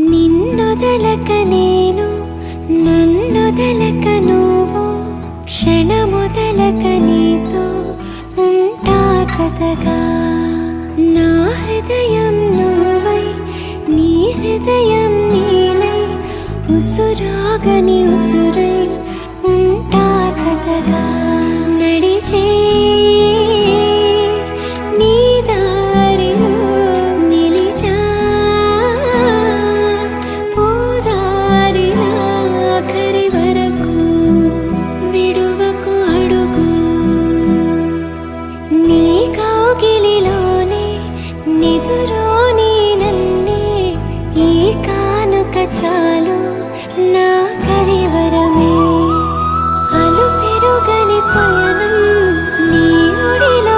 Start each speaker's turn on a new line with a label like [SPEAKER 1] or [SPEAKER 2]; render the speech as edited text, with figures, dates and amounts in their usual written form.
[SPEAKER 1] నిన్నొదలక నేను నన్నొదలక నువ్వు క్షణమొదలక నీతో ఉంటా జతగా నా హృదయం నువ్వై నీ హృదయం నేనై ఉసురాగని ఉసురై ఉంటా జతగా నడిచే నీ దారిలో నిలిచా పోదారిలా ఆఖరి వరకు విడువకు అడుగు నీ కౌగిలిలోనే నిదురోని నన్నే ఈ కానుక చాలు నా కరివరమే అలు పెరుగని పయనం నీ ఒడిలో